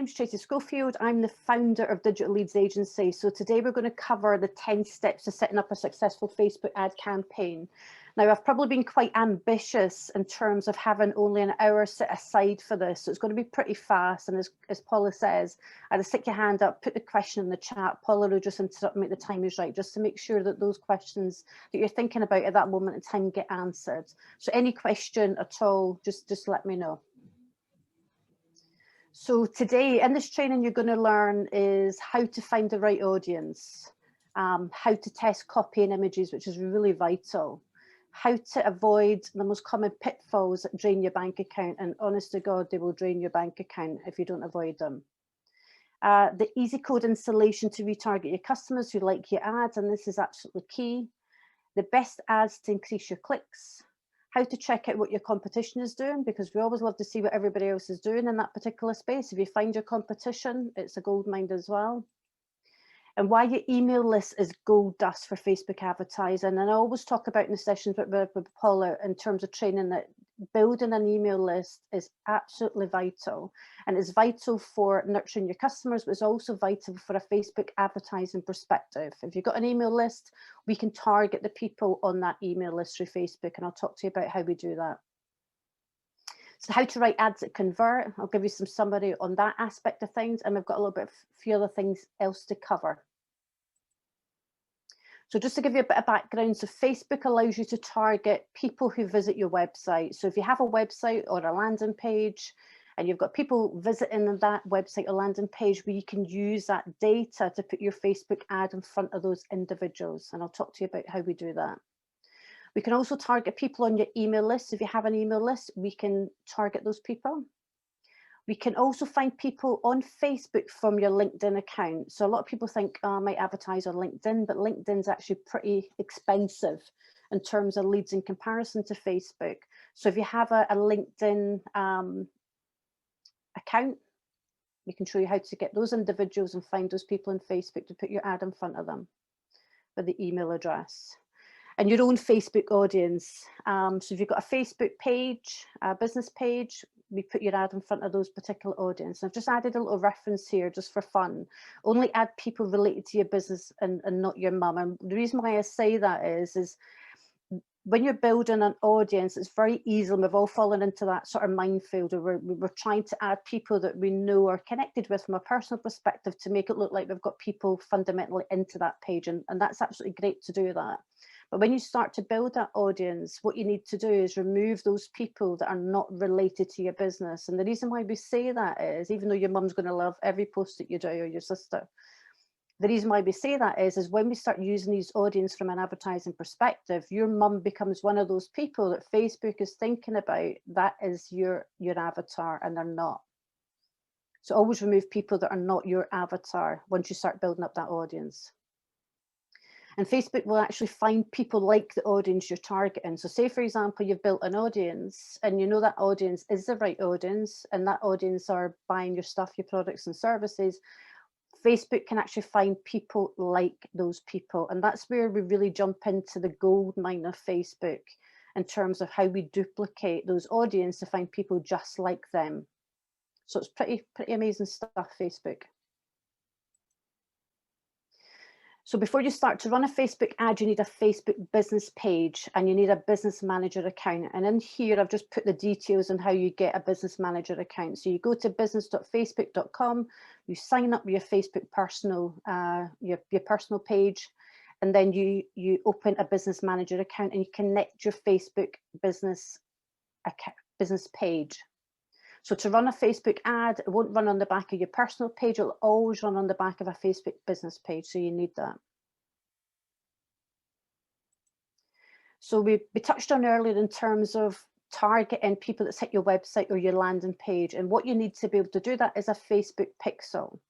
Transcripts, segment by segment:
name's Tracy Schofield. I'm the founder of Digital Leads Agency. So today we're going to cover the 10 steps to setting up a successful Facebook ad campaign. Now, I've probably been quite ambitious in terms of having only an hour set aside for this. So it's going to be pretty fast. And as Paula says, either stick your hand up, put the question in the chat. Paula will just interrupt me at the time is right, just to make sure that those questions that you're thinking about at that moment in time get answered. So any question at all, just let me know. So today in this training, you're going to learn is how to find the right audience, how to test copy and images, which is really vital, how to avoid the most common pitfalls that drain your bank account. And honest to God, they will drain your bank account if you don't avoid them. The easy code installation to retarget your customers who like your ads, and this is absolutely key. The best ads to increase your clicks. How to check out what your competition is doing, because we always love to see what everybody else is doing in that particular space. If you find your competition, it's a gold mine as well. And why your email list is gold dust for Facebook advertising. And I always talk about in the sessions with Paula in terms of training that building an email list is absolutely vital. And it's vital for nurturing your customers, but it's also vital for a Facebook advertising perspective. If you've got an email list, we can target the people on that email list through Facebook. And I'll talk to you about how we do that. So how to write ads that convert. I'll give you some summary on that aspect of things. And we've got a little bit of a few other things else to cover. So just to give you a bit of background, so Facebook allows you to target people who visit your website. So if you have a website or a landing page and you've got people visiting that website or landing page, where you can use that data to put your Facebook ad in front of those individuals. And I'll talk to you about how we do that. We can also target people on your email list. If you have an email list, we can target those people. We can also find people on Facebook from your LinkedIn account. So a lot of people think, oh, I might advertise on LinkedIn, but LinkedIn's actually pretty expensive in terms of leads in comparison to Facebook. So if you have a LinkedIn account, we can show you how to get those individuals and find those people on Facebook to put your ad in front of them with the email address. And your own Facebook audience. So if you've got a Facebook page, a business page, we put your ad in front of those particular audience. I've just added a little reference here just for fun. Only add people related to your business and not your mum. And the reason why I say that is when you're building an audience, it's very easy, and we've all fallen into that sort of minefield where we're trying to add people that we know are connected with from a personal perspective to make it look like we've got people fundamentally into that page. And that's absolutely great to do that. But when you start to build that audience, what you need to do is remove those people that are not related to your business. And the reason why we say that is, even though your mum's going to love every post that you do, or your sister, the reason why we say that is when we start using these audience from an advertising perspective, your mum becomes one of those people that Facebook is thinking about. That is your avatar, and they're not. So always remove people that are not your avatar once you start building up that audience. And Facebook will actually find people like the audience you're targeting. So say, for example, you've built an audience and you know that audience is the right audience, and that audience are buying your stuff, your products and services. Facebook can actually find people like those people. And that's where we really jump into the gold mine of Facebook in terms of how we duplicate those audience to find people just like them. So it's pretty amazing stuff, Facebook. So before you start to run a Facebook ad, you need a Facebook business page and you need a business manager account. And in here, I've just put the details on how you get a business manager account. So you go to business.facebook.com, you sign up with your Facebook personal, your personal page, and then you open a business manager account and you connect your Facebook business page. So to run a Facebook ad, it won't run on the back of your personal page. It'll always run on the back of a Facebook business page. So you need that. So we touched on earlier in terms of targeting people that hit your website or your landing page. And what you need to be able to do that is a Facebook pixel.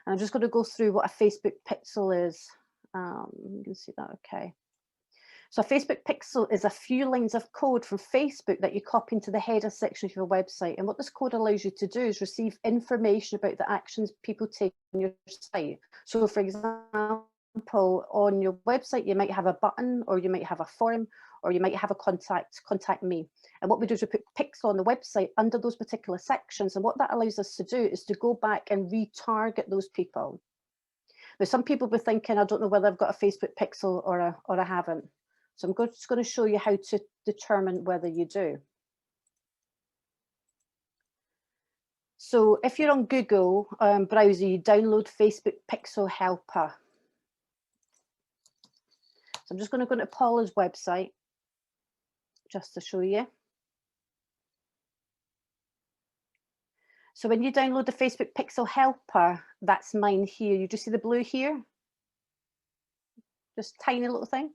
And I'm just going to go through what a Facebook pixel is. You can see that, okay. So a Facebook pixel is a few lines of code from Facebook that you copy into the header section of your website. And what this code allows you to do is receive information about the actions people take on your site. So for example, on your website, you might have a button, or you might have a form, or you might have a contact me. And what we do is we put pixel on the website under those particular sections. And what that allows us to do is to go back and retarget those people. Now, some people will be thinking, I don't know whether I've got a Facebook pixel or I haven't. So I'm just going to show you how to determine whether you do. So if you're on Google browser, you download Facebook Pixel Helper. So I'm just going to go into Paula's website just to show you. So when you download the Facebook Pixel Helper, that's mine here. You just see the blue here? Just tiny little thing.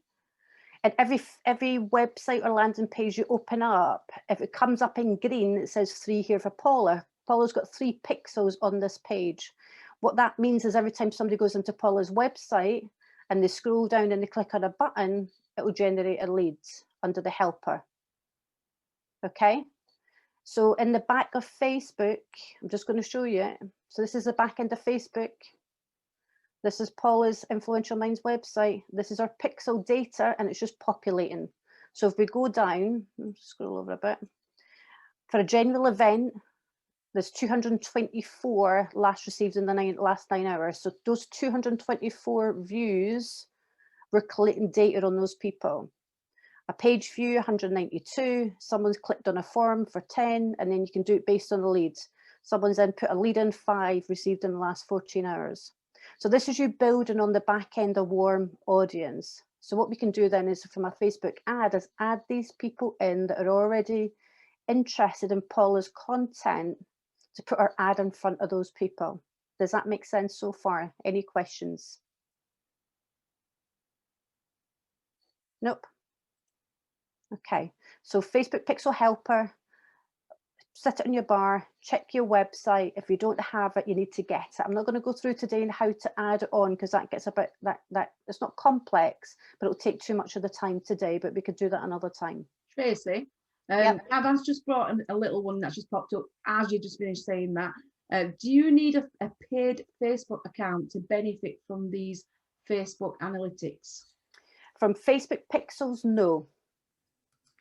And every website or landing page you open up, if it comes up in green, it says 3 here for Paula. Paula's got 3 pixels on this page. What that means is every time somebody goes into Paula's website and they scroll down and they click on a button, it will generate a lead under the helper. Okay. So in the back of Facebook, I'm just going to show you. So this is the back end of Facebook. This is Paula's Influential Minds website. This is our pixel data, and it's just populating. So if we go down, scroll over a bit. For a general event, there's 224 last received in the last 9 hours. So those 224 views, we're collecting data on those people. A page view, 192. Someone's clicked on a form for 10, and then you can do it based on the leads. Someone's then put a lead in 5 received in the last 14 hours. So this is you building on the back end a warm audience. So what we can do then is from a Facebook ad is add these people in that are already interested in Paula's content to put our ad in front of those people. Does that make sense so far? Any questions? Nope. Okay, so Facebook Pixel Helper, set it in your bar, check your website. If you don't have it, you need to get it. I'm not going to go through today on how to add it on because that gets a bit, that it's not complex, but it'll take too much of the time today, but we could do that another time. Tracy, Yep. Adam's just brought a little one that's just popped up as you just finished saying that. Do you need a paid Facebook account to benefit from these Facebook analytics? From Facebook Pixels, no.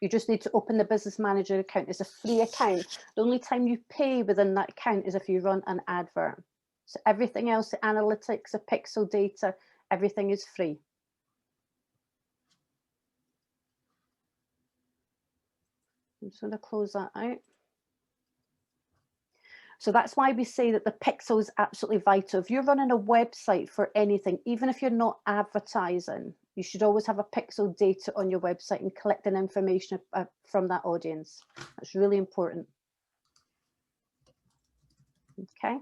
You just need to open the Business Manager account. It's a free account. The only time you pay within that account is if you run an advert. So everything else, the analytics, the pixel data, everything is free. I'm just going to close that out. So that's why we say that the pixel is absolutely vital. If you're running a website for anything, even if you're not advertising, you should always have a pixel data on your website and collecting information from that audience. That's really important. Okay.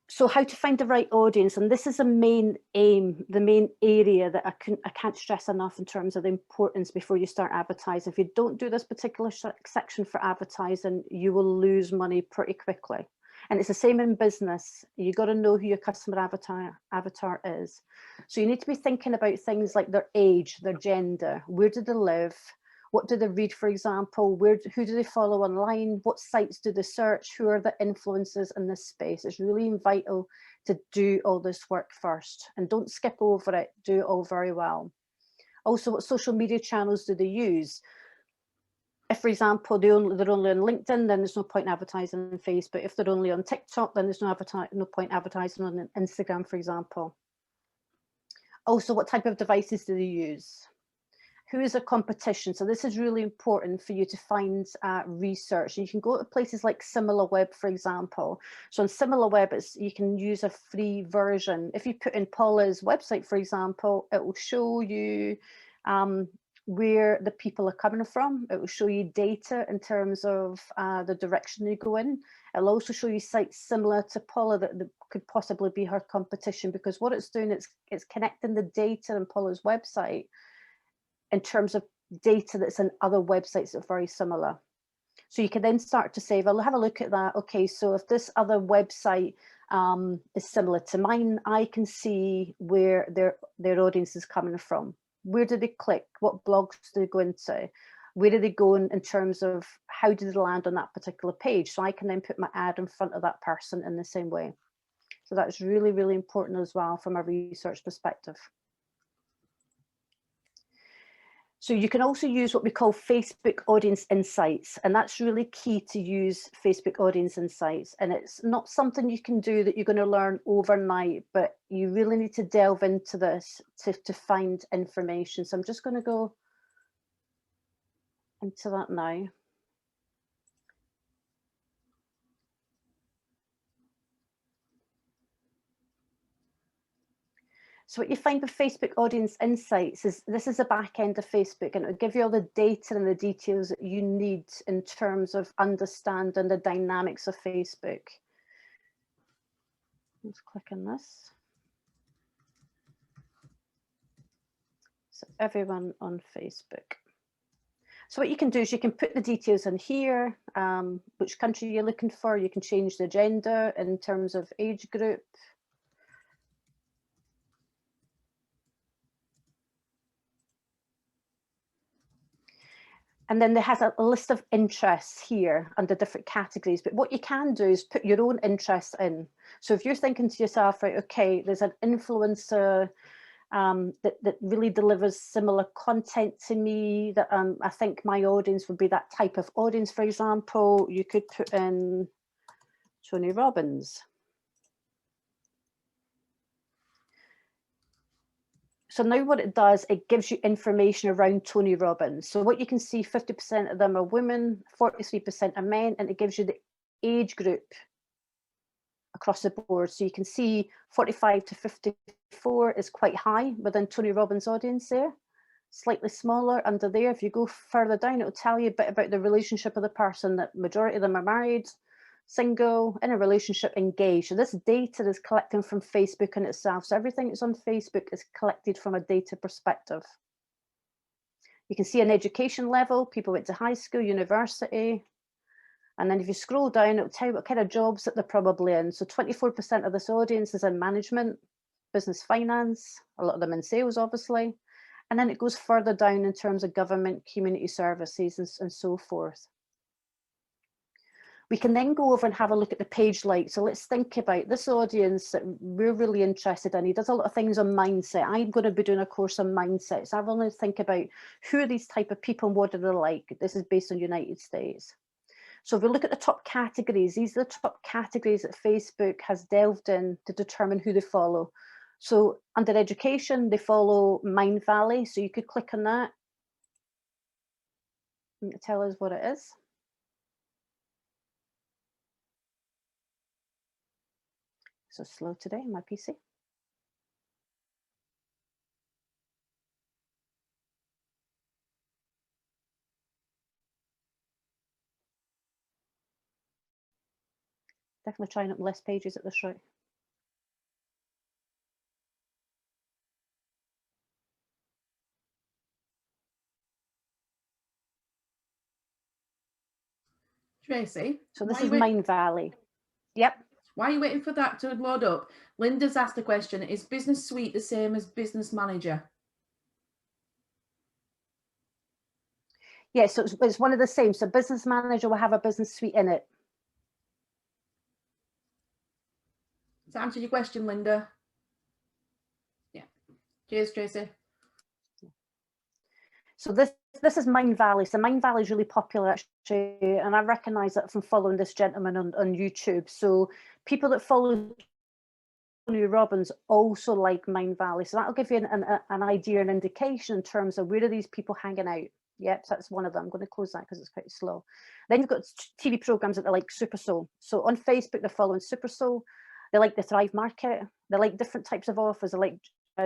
So how to find the right audience, and this is the main aim, the main area that I can't stress enough in terms of the importance before you start advertising. If you don't do this particular section for advertising, you will lose money pretty quickly. And it's the same in business. You got to know who your customer avatar is. So you need to be thinking about things like their age, their gender, where do they live, what do they read, for example, who do they follow online, what sites do they search, who are the influencers in this space. It's really vital to do all this work first, and don't skip over it, do it all very well. Also, what social media channels do they use? If, for example, they're only on LinkedIn, then there's no point advertising on Facebook. If they're only on TikTok, then there's no point advertising on Instagram, for example. Also, what type of devices do they use? Who is a competition? So this is really important for you to find research. And you can go to places like SimilarWeb, for example. So on SimilarWeb, you can use a free version. If you put in Paula's website, for example, it will show you where the people are coming from. It will show you data in terms of the direction they go in. It'll also show you sites similar to Paula that could possibly be her competition, because what it's doing, it's connecting the data in Paula's website in terms of data that's in other websites that are very similar. So you can then start to say, well, have a look at that. Okay, so if this other website is similar to mine, I can see where their audience is coming from. Where do they click? What blogs do they go into? Where do they go in terms of how do they land on that particular page? So I can then put my ad in front of that person in the same way. So that's really, really important as well from a research perspective. So you can also use what we call Facebook audience insights, and that's really key to use Facebook audience insights. And it's not something you can do that you're going to learn overnight, but you really need to delve into this to find information. So I'm just going to go into that now. So what you find with Facebook Audience Insights is this is the back end of Facebook, and it'll give you all the data and the details that you need in terms of understanding the dynamics of Facebook. Let's click on this. So everyone on Facebook. So what you can do is you can put the details in here, which country you're looking for. You can change the gender in terms of age group. And then there has a list of interests here under different categories. But what you can do is put your own interests in. So if you're thinking to yourself, right, okay, there's an influencer that really delivers similar content to me, that I think my audience would be that type of audience, for example, you could put in Tony Robbins. So now what it does, it gives you information around Tony Robbins. So what you can see, 50% of them are women, 43% are men, and it gives you the age group across the board. So you can see 45 to 54 is quite high within Tony Robbins' audience there. Slightly smaller under there. If you go further down, it'll tell you a bit about the relationship of the person. That majority of them are married, single, in a relationship, engaged. So this data is collecting from Facebook in itself. So everything that's on Facebook is collected from a data perspective. You can see an education level, people went to high school, university. And then if you scroll down, it'll tell you what kind of jobs that they're probably in. So 24% of this audience is in management, business finance, a lot of them in sales, obviously. And then it goes further down in terms of government, community services, and so forth. We can then go over and have a look at the page likes. So let's think about this audience that we're really interested in. He does a lot of things on mindset. I'm going to be doing a course on mindset. So I want to think about who are these type of people and what do they like. This is based on United States. So if we look at the top categories, these are the top categories that Facebook has delved in to determine who they follow. So under education, they follow Mind Valley. So you could click on that and tell us what it is. So slow today, my PC. Definitely trying up less pages at this rate. Tracy. So this is Mind Valley. Yep. Why are you waiting for that to load up? Linda's asked a question. Is Business Suite the same as Business Manager? Yeah, so it's one of the same. So Business Manager will have a Business Suite in it. Does that answer your question, Linda? Yeah. Cheers, Tracy. So this is Mind Valley. So Mind Valley is really popular actually, and I recognize that from following this gentleman on YouTube. So people that follow Tony Robbins also like Mind Valley. So that'll give you an idea, an indication in terms of where are these people hanging out. Yep, so that's one of them. I'm going to close that because it's quite slow. Then you've got TV programs that they like Super Soul. So on Facebook, they're following Super Soul. They like the Thrive Market. They like different types of offers. They like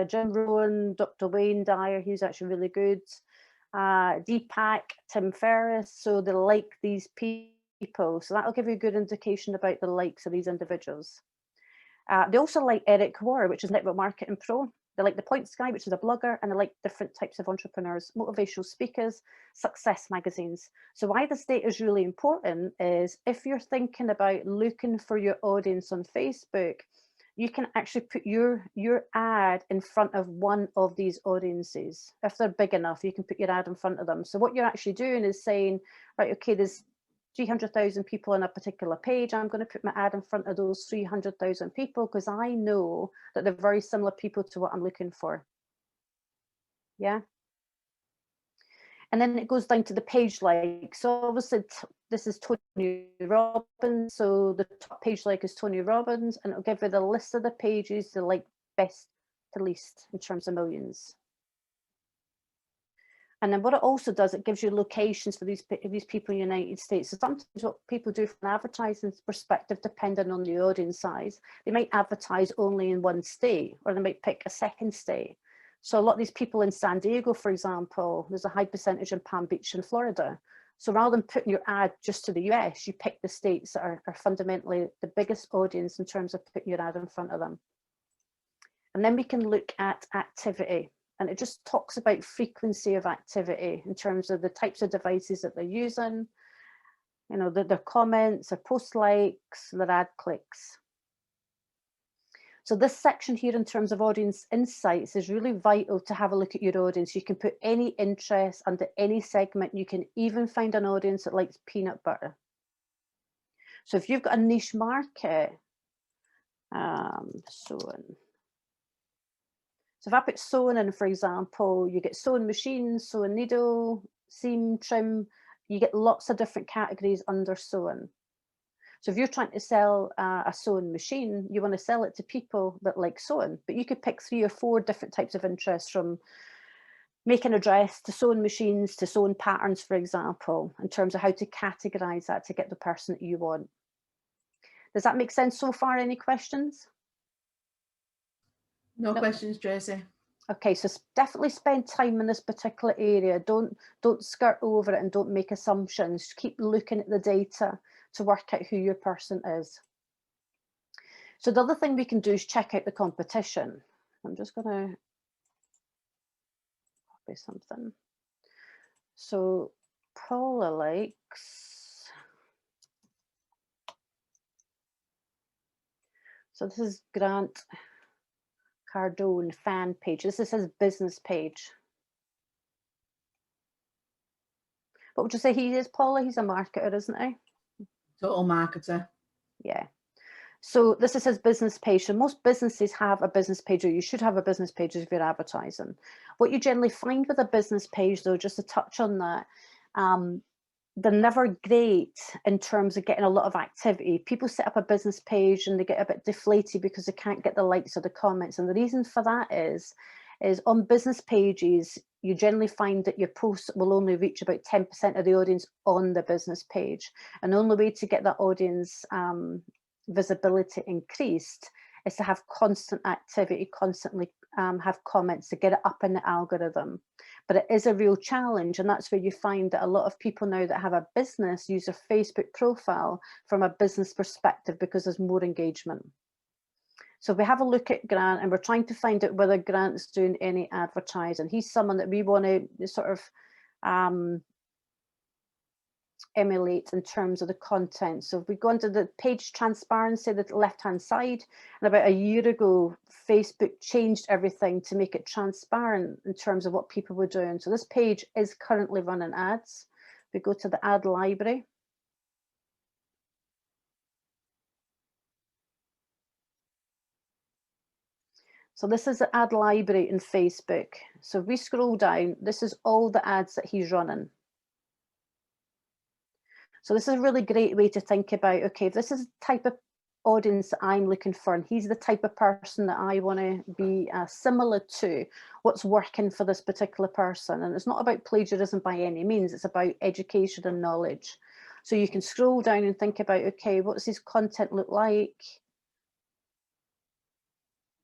Jim Rohn, Dr. Wayne Dyer, he's actually really good. Deepak, Tim Ferriss. So they like these people. So that'll give you a good indication about the likes of these individuals. They also like Eric Warr, which is Network Marketing Pro. They like The Points Guy, which is a blogger, and they like different types of entrepreneurs, motivational speakers, success magazines. So why this data is really important is if you're thinking about looking for your audience on Facebook, you can actually put your ad in front of one of these audiences. If they're big enough, you can put your ad in front of them. So what you're actually doing is saying, right, okay, there's 300,000 people on a particular page, I'm going to put my ad in front of those 300,000 people because I know that they're very similar people to what I'm looking for. Yeah. And then it goes down to the page like. So obviously this is Tony Robbins. So the top page like is Tony Robbins, and it'll give you the list of the pages, the like best to least in terms of millions. And then what it also does, it gives you locations for these people in the United States. So sometimes what people do from an advertising perspective, depending on the audience size, they might advertise only in one state, or they might pick a second state. So a lot of these people in San Diego, for example, there's a high percentage in Palm Beach in Florida. So rather than putting your ad just to the US, you pick the states that are fundamentally the biggest audience in terms of putting your ad in front of them. And then we can look at activity. And it just talks about frequency of activity in terms of the types of devices that they're using, you know, their comments, their post likes, their ad clicks. So this section here in terms of audience insights is really vital to have a look at your audience. You can put any interest under any segment. You can even find an audience that likes peanut butter. So if you've got a niche market, so if I put sewing in, for example, you get sewing machines, sewing needle, seam, trim, you get lots of different categories under sewing. So if you're trying to sell a sewing machine, you want to sell it to people that like sewing, but you could pick 3 or 4 different types of interests, from making a dress to sewing machines to sewing patterns, for example, in terms of how to categorize that to get the person that you want. Does that make sense so far? Any questions? No questions, Tracy. Okay, so definitely spend time in this particular area. Don't skirt over it and don't make assumptions. Keep looking at the data to work out who your person is. So the other thing we can do is check out the competition. I'm just going to copy something. So Paula likes. So this is Grant Cardone fan page. This is his business page. What would you say he is, Paula? He's a marketer, isn't he? Total marketer. Yeah. So this is his business page. So most businesses have a business page, or you should have a business page if you're advertising. What you generally find with a business page, though, just to touch on that, they're never great in terms of getting a lot of activity. People set up a business page and they get a bit deflated because they can't get the likes or the comments. And the reason for that is on business pages, you generally find that your posts will only reach about 10% of the audience on the business page. And the only way to get that audience visibility increased is to have constant activity, constantly have comments to get it up in the algorithm. But it is a real challenge, and that's where you find that a lot of people now that have a business use their Facebook profile from a business perspective because there's more engagement. So we have a look at Grant, and we're trying to find out whether Grant's doing any advertising. He's someone that we want to sort of emulate in terms of the content. So if we go into the page transparency, the left-hand side, and about a year ago, Facebook changed everything to make it transparent in terms of what people were doing. So this page is currently running ads. We go to the ad library. So this is the ad library in Facebook. So if we scroll down, this is all the ads that he's running. So this is a really great way to think about, okay, if this is the type of audience that I'm looking for, and he's the type of person that I want to be similar to, what's working for this particular person. And it's not about plagiarism by any means, it's about education and knowledge. So you can scroll down and think about, okay, what does his content look like?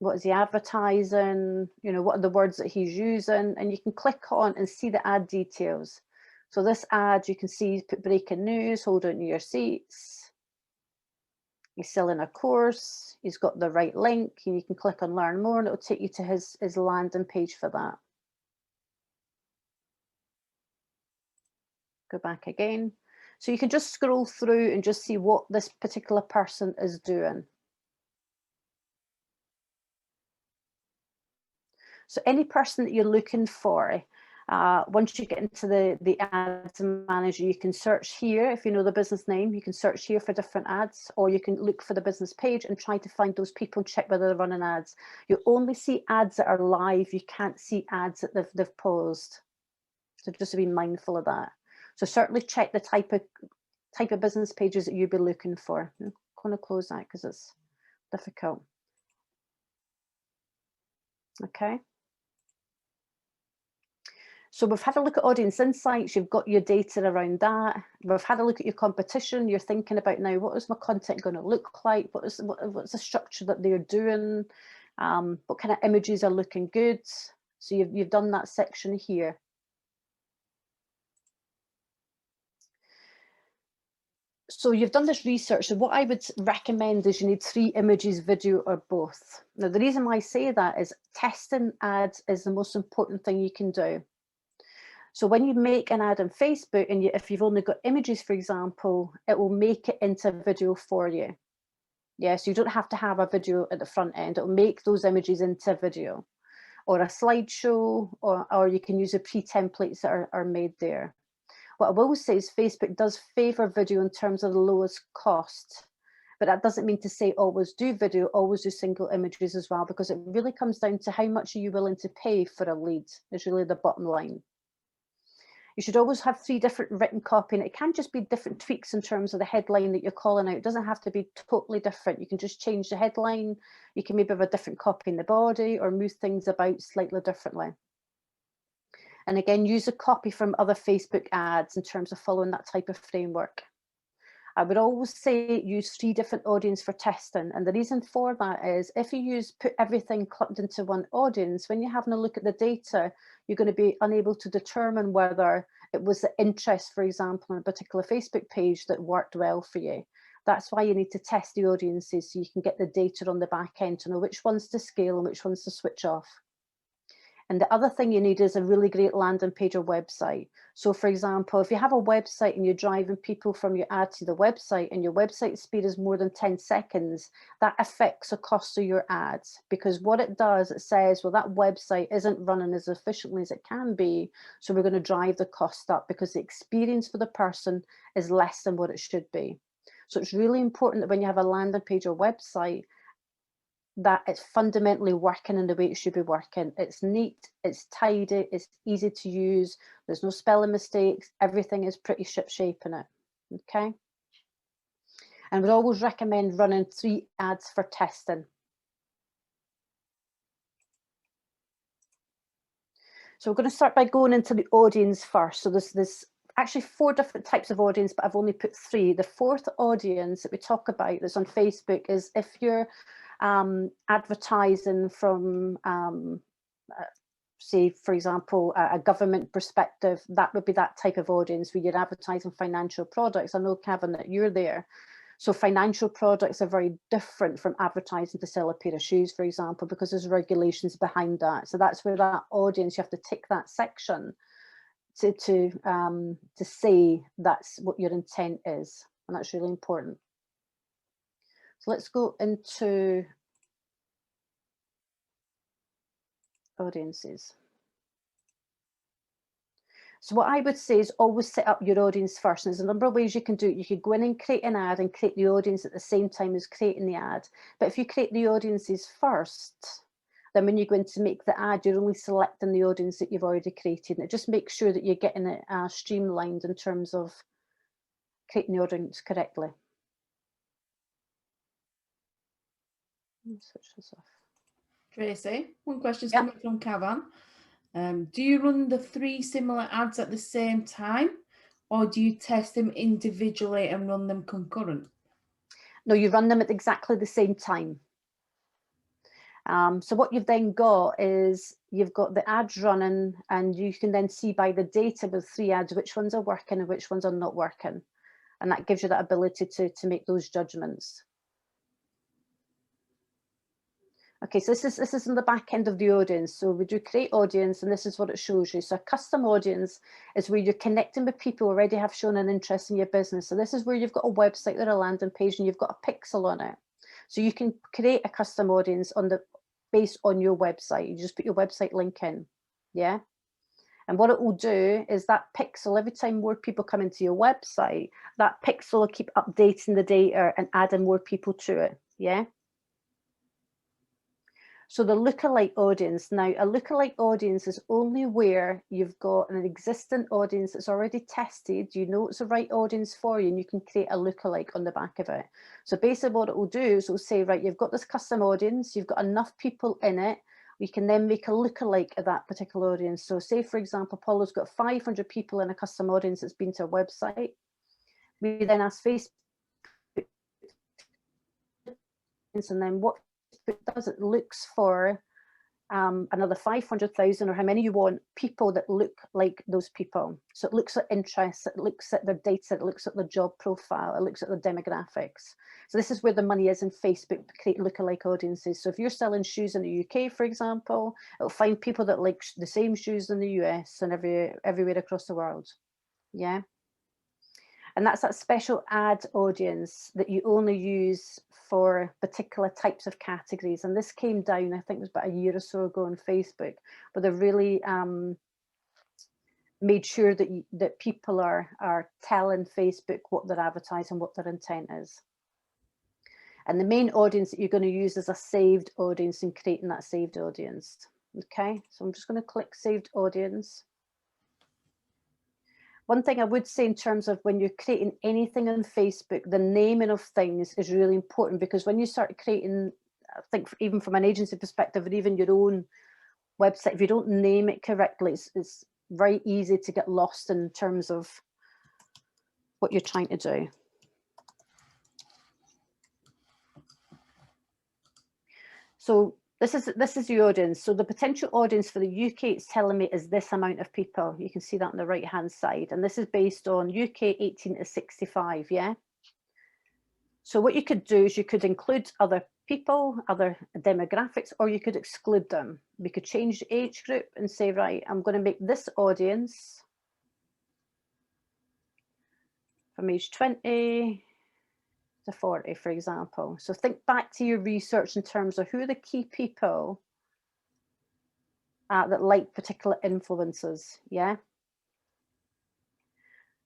What is he advertising? You know, what are the words that he's using? And you can click on and see the ad details. So this ad, you can see he's put breaking news, hold on to your seats. He's selling a course. He's got the right link, and you can click on learn more, and it'll take you to his landing page for that. Go back again. So you can just scroll through and just see what this particular person is doing. So any person that you're looking for, Once you get into the ads manager, you can search here. If you know the business name, you can search here for different ads, or you can look for the business page and try to find those people and check whether they're running ads. You only see ads that are live. You can't see ads that they've paused. So just to be mindful of that. So certainly check the type of business pages that you'd be looking for. I'm going to close that because it's difficult. Okay. So we've had a look at audience insights, you've got your data around that. We've had a look at your competition. You're thinking about now, what is my content going to look like? What's the structure that they're doing? What kind of images are looking good? So you've done that section here. So you've done this research. So what I would recommend is you need 3 images, video, or both. Now, the reason why I say that is testing ads is the most important thing you can do. So when you make an ad on Facebook, and if you've only got images, for example, it will make it into video for you. Yeah, so you don't have to have a video at the front end. It'll make those images into video or a slideshow, or you can use the pre-templates that are made there. What I will say is Facebook does favor video in terms of the lowest cost, but that doesn't mean to say always do video, always do single images as well, because it really comes down to how much are you willing to pay for a lead is really the bottom line. You should always have 3 different written copy, and it can just be different tweaks in terms of the headline that you're calling out. It doesn't have to be totally different. You can just change the headline. You can maybe have a different copy in the body or move things about slightly differently. And again, use a copy from other Facebook ads in terms of following that type of framework. I would always say use 3 different audience for testing. And the reason for that is if you put everything clumped into one audience, when you're having a look at the data, you're going to be unable to determine whether it was the interest, for example, on a particular Facebook page that worked well for you. That's why you need to test the audiences so you can get the data on the back end to know which ones to scale and which ones to switch off. And the other thing you need is a really great landing page or website. So for example, if you have a website and you're driving people from your ad to the website and your website speed is more than 10 seconds, that affects the cost of your ads, because what it does, it says, well, that website isn't running as efficiently as it can be. So we're going to drive the cost up because the experience for the person is less than what it should be. So it's really important that when you have a landing page or website, that it's fundamentally working in the way it should be working. It's neat, it's tidy, it's easy to use, there's no spelling mistakes, everything is pretty ship-shape in it, okay? And we'd always recommend running 3 ads for testing. So we're going to start by going into the audience first. So there's actually 4 different types of audience, but I've only put 3. The 4th audience that we talk about that's on Facebook is if you're advertising from, say, for example, a government perspective, that would be that type of audience where you're advertising financial products. I know, Kevin, that you're there. So financial products are very different from advertising to sell a pair of shoes, for example, because there's regulations behind that. So that's where that audience, you have to tick that section to say that's what your intent is. And that's really important. So let's go into audiences. So what I would say is always set up your audience first. And there's a number of ways you can do it. You could go in and create an ad and create the audience at the same time as creating the ad. But if you create the audiences first, then when you go in to make the ad, you're only selecting the audience that you've already created. And it just makes sure that you're getting it streamlined in terms of creating the audience correctly. Switch this off. Tracy, one question's coming from Cavan. Do you run the 3 similar ads at the same time, or do you test them individually and run them concurrent? No, you run them at exactly the same time. So what you've then got is you've got the ads running, and you can then see by the data with 3 ads which ones are working and which ones are not working. And that gives you that ability to make those judgments. Okay, so this is in the back end of the audience. So we do create audience, and this is what it shows you. So a custom audience is where you're connecting with people who already have shown an interest in your business. So this is where you've got a website or a landing page and you've got a pixel on it. So you can create a custom audience based on your website. You just put your website link in, yeah? And what it will do is that pixel, every time more people come into your website, that pixel will keep updating the data and adding more people to it. Yeah. So the lookalike audience. Now, a lookalike audience is only where you've got an existing audience that's already tested. You know it's the right audience for you, and you can create a lookalike on the back of it. So basically what it will do is it will say, right, you've got this custom audience, you've got enough people in it, we can then make a lookalike of that particular audience. So say, for example, Paula's got 500 people in a custom audience that's been to a website. We then ask Facebook, and then what Facebook does, it looks for another 500,000 or how many you want people that look like those people. So it looks at interests, it looks at their data, it looks at their job profile, it looks at their demographics. So this is where the money is in Facebook to create lookalike audiences. So if you're selling shoes in the UK, for example, it'll find people that like the same shoes in the US and everywhere across the world. Yeah. And that's that special ad audience that you only use for particular types of categories. And this came down, I think it was about a year or so ago on Facebook, but they really made sure that people are telling Facebook what they're advertising, what their intent is. And the main audience that you're going to use is a saved audience and creating that saved audience. Okay, so I'm just going to click saved audience. One thing I would say in terms of when you're creating anything on Facebook, the naming of things is really important, because when you start creating, I think even from an agency perspective, or even your own website, if you don't name it correctly, it's very easy to get lost in terms of what you're trying to do. So this is the audience. So the potential audience for the UK, it's telling me, is this amount of people. You can see that on the right hand side, and this is based on UK 18 to 65. Yeah. So what you could do is you could include other people, other demographics, or you could exclude them. We could change the age group and say, right, I'm going to make this audience from age 20 to 40, for example. So think back to your research in terms of who are the key people that like particular influencers. Yeah.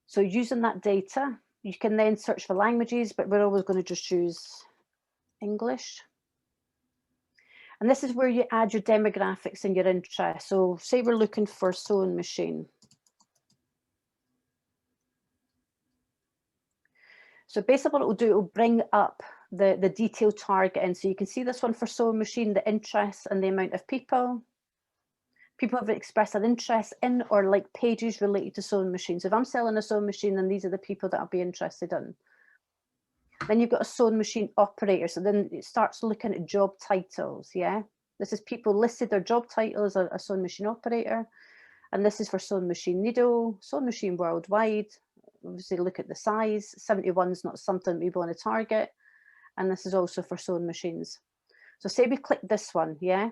So using that data, you can then search for languages, but we're always going to just choose English. And this is where you add your demographics and your interests. So say we're looking for sewing machine. So basically what it will do, it will bring up the detailed targeting. So you can see this one for sewing machine, the interests and the amount of people. People have expressed an interest in or like pages related to sewing machines. If I'm selling a sewing machine, then these are the people that I'll be interested in. Then you've got a sewing machine operator. So then it starts looking at job titles. Yeah. This is people listed their job title as a sewing machine operator. And this is for sewing machine needle, sewing machine worldwide. Obviously look at the size. 71 is not something we want to target. And this is also for sewing machines. So say we click this one. Yeah.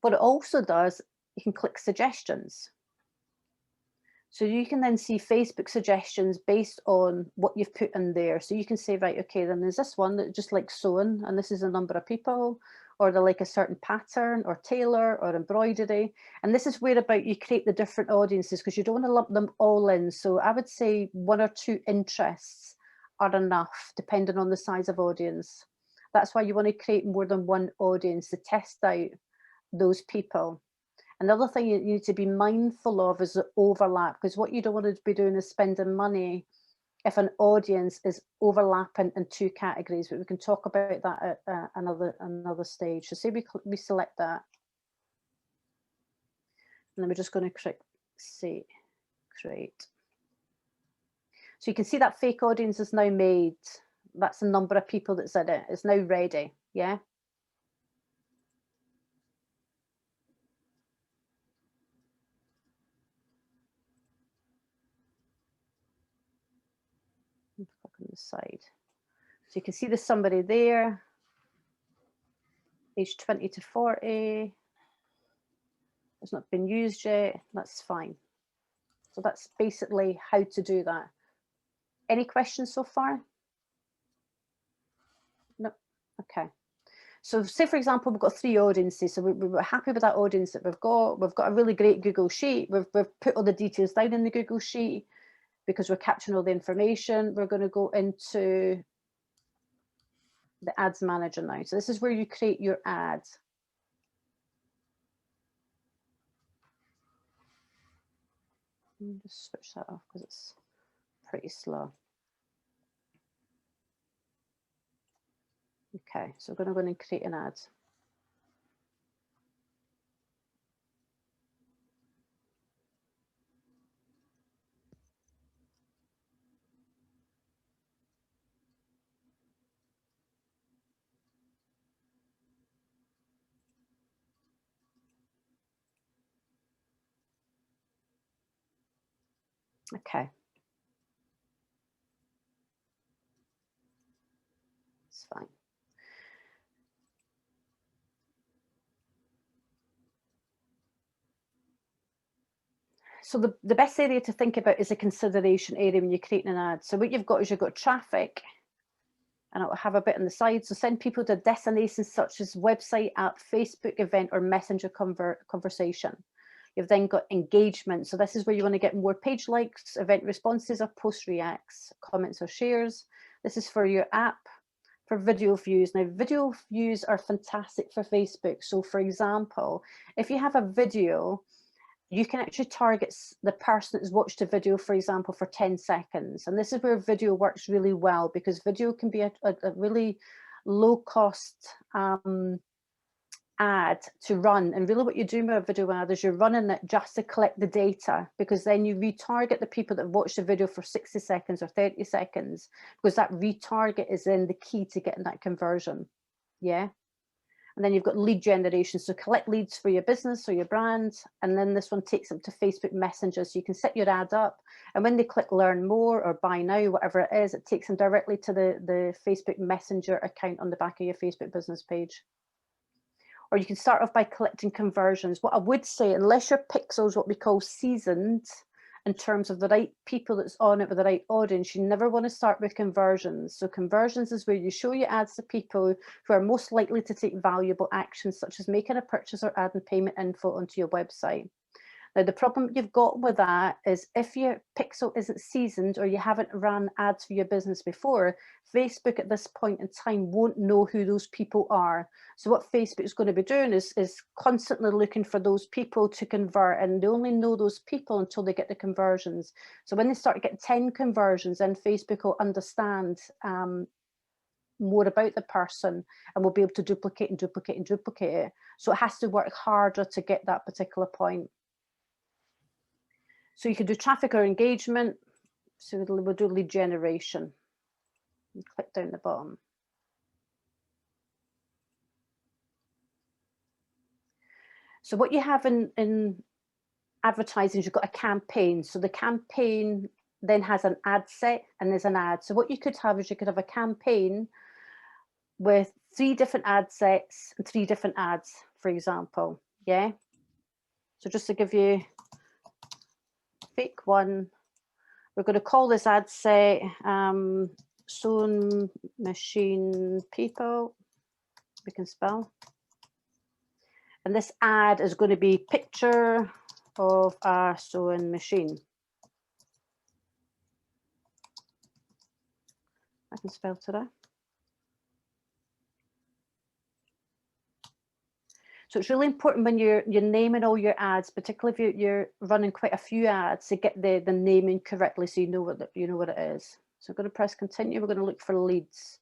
What it also does, you can click suggestions. So you can then see Facebook suggestions based on what you've put in there. So you can say, right, okay, then there's this one that just likes sewing, and this is a number of people, or they like a certain pattern or tailor or embroidery. And this is where about you create the different audiences, because you don't want to lump them all in. So I would say 1 or 2 interests are enough, depending on the size of audience. That's why you want to create more than one audience to test out those people. Another thing you need to be mindful of is the overlap, because what you don't want to be doing is spending money if an audience is overlapping in 2 categories, but we can talk about that at another stage. So say we select that, and then we're just going to click say create. So you can see that fake audience is now made. That's the number of people that's in it. It's now ready. Yeah. Click on the side. So you can see there's somebody there, age 20 to 40. It's not been used yet. That's fine. So that's basically how to do that. Any questions so far? No. Okay. So say, for example, we've got 3 audiences. So we're happy with that audience that we've got. We've got a really great Google Sheet. We've put all the details down in the Google Sheet because we're capturing all the information. We're going to go into the ads manager now. So this is where you create your ads. Let me just switch that off because it's pretty slow. Okay, so we're going to go in and create an ad. Okay. It's fine. So the best area to think about is a consideration area when you're creating an ad. So what you've got is you've got traffic, and it will have a bit on the side. So send people to destinations such as website, app, Facebook event, or messenger conversation. You've then got engagement. So this is where you want to get more page likes, event responses, or post reacts, comments or shares. This is for your app. For video views. Now, video views are fantastic for Facebook. So for example, if you have a video, you can actually target the person that's watched a video, for example, for 10 seconds. And this is where video works really well, because video can be a really low cost ad to run. And really what you're doing with a video ad is you're running it just to collect the data, because then you retarget the people that watched the video for 60 seconds or 30 seconds, because that retarget is then the key to getting that conversion. Yeah. And then you've got lead generation. So collect leads for your business or your brand. And then this one takes them to Facebook Messenger. So you can set your ad up. And when they click learn more or buy now, whatever it is, it takes them directly to the Facebook Messenger account on the back of your Facebook business page. Or you can start off by collecting conversions. What I would say, unless your pixel's what we call seasoned, in terms of the right people that's on it with the right audience, you never want to start with conversions. So conversions is where you show your ads to people who are most likely to take valuable actions, such as making a purchase or adding payment info onto your website. Now, the problem you've got with that is if your pixel isn't seasoned or you haven't run ads for your business before, Facebook at this point in time won't know who those people are. So what Facebook is going to be doing is constantly looking for those people to convert, and they only know those people until they get the conversions. So when they start to get 10 conversions, then Facebook will understand more about the person and will be able to duplicate and duplicate and duplicate it. So it has to work harder to get that particular point. So you can do traffic or engagement. So we'll do lead generation. And click down the bottom. So what you have in advertising is you've got a campaign. So the campaign then has an ad set and there's an ad. So what you could have is you could have a campaign with 3 different ad sets and 3 different ads, for example. Yeah. So just to give you fake one, we're going to call this ad set sewing machine people. We can spell. And this ad is going to be picture of a sewing machine. I can spell today. So it's really important when you're naming all your ads, particularly if you're running quite a few ads, to get the naming correctly so you know what it is. So I'm going to press continue. We're going to look for leads.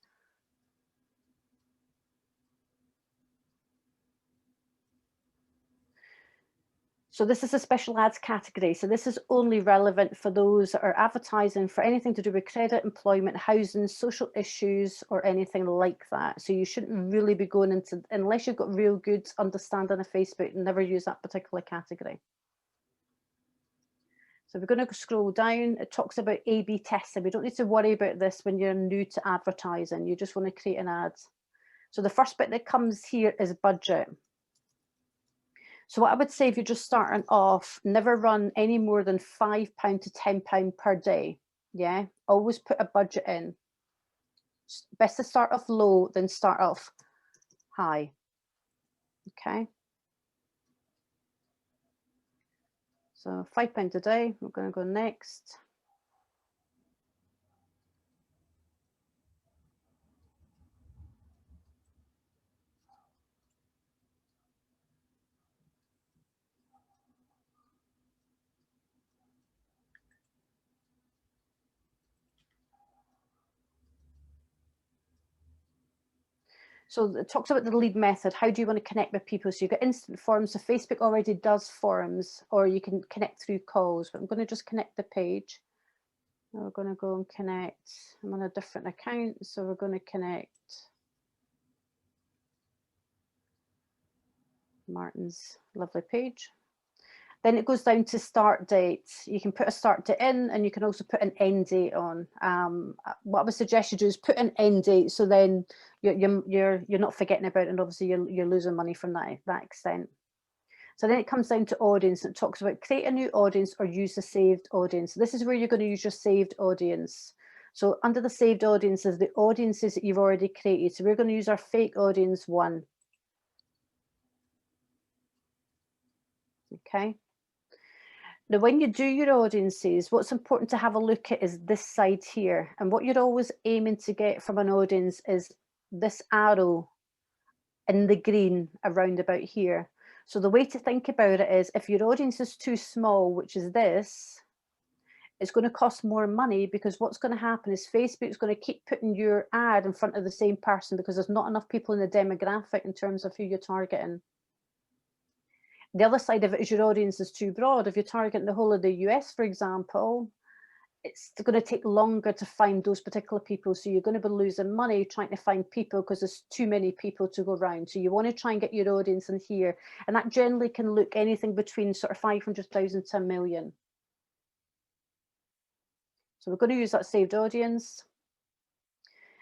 So this is a special ads category. So this is only relevant for those that are advertising for anything to do with credit, employment, housing, social issues, or anything like that. So you shouldn't really be going into, unless you've got real good understanding of Facebook, never use that particular category. So we're going to scroll down. It talks about A/B testing. We don't need to worry about this when you're new to advertising. You just want to create an ad. So the first bit that comes here is budget. So what I would say, if you're just starting off, never run any more than £5 to £10 per day. Yeah, always put a budget in. Best to start off low than start off high. Okay. So £5 a day, we're going to go next. So it talks about the lead method. How do you want to connect with people? So you've got instant forms. So Facebook already does forums, or you can connect through calls, but I'm going to just connect the page. Now we're going to go and connect. I'm on a different account, so we're going to connect Martin's lovely page. Then it goes down to start date. You can put a start date in, and you can also put an end date on. What I would suggest you do is put an end date, so then you're not forgetting about it, and obviously you're losing money from that extent. So then it comes down to audience, and it talks about create a new audience or use a saved audience. So this is where you're going to use your saved audience. So under the saved audiences, the audiences that you've already created. So we're going to use our fake audience 1. Okay. Now, when you do your audiences, what's important to have a look at is this side here. And what you're always aiming to get from an audience is this arrow in the green around about here. So the way to think about it is, if your audience is too small, which is this, it's going to cost more money, because what's going to happen is Facebook's going to keep putting your ad in front of the same person, because there's not enough people in the demographic in terms of who you're targeting. The other side of it is your audience is too broad. If you're targeting the whole of the US, for example, it's going to take longer to find those particular people. So you're going to be losing money trying to find people, because there's too many people to go around. So you want to try and get your audience in here. And that generally can look anything between sort of 500,000 to 1 million. So we're going to use that saved audience.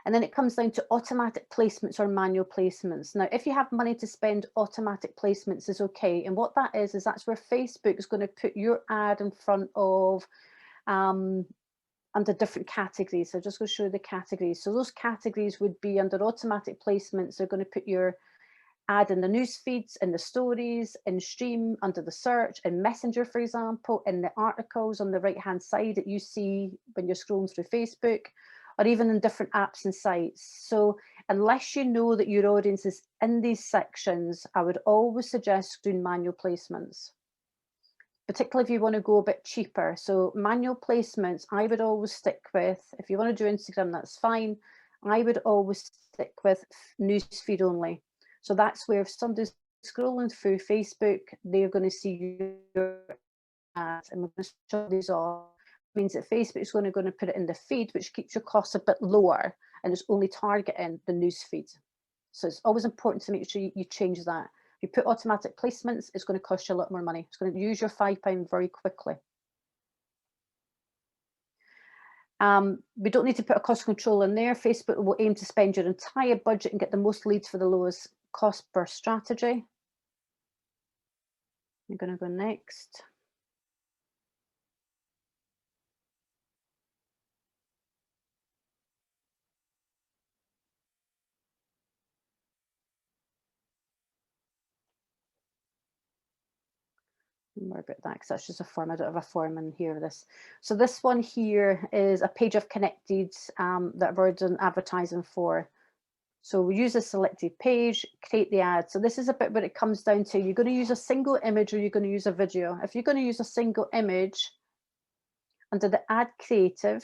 And then it comes down to automatic placements or manual placements. Now, if you have money to spend, automatic placements is okay. And what that is that's where Facebook is going to put your ad in front of under different categories. So I'm just going to show you the categories. So those categories would be under automatic placements. They're going to put your ad in the news feeds, in the stories, in stream, under the search, in Messenger, for example, in the articles on the right-hand side that you see when you're scrolling through Facebook, or even in different apps and sites. So unless you know that your audience is in these sections, I would always suggest doing manual placements, particularly if you want to go a bit cheaper. So manual placements, I would always stick with, if you want to do Instagram, that's fine. I would always stick with newsfeed only. So that's where if somebody's scrolling through Facebook, they're going to see your ads, and we're going to show these off. It means that Facebook is going to put it in the feed, which keeps your costs a bit lower, and it's only targeting the news feed. So it's always important to make sure you change that. If you put automatic placements, it's going to cost you a lot more money. It's going to use your £5 very quickly. We don't need to put a cost control in there. Facebook will aim to spend your entire budget and get the most leads for the lowest cost per strategy. I'm going to go next. Don't worry about that, because that's just a form. I don't have a form in here of this. So this one here is a page I've connected that I've already done advertising for. So we use a selected page, create the ad. So this is a bit where it comes down to, you're going to use a single image or you're going to use a video. If you're going to use a single image, under the ad creative,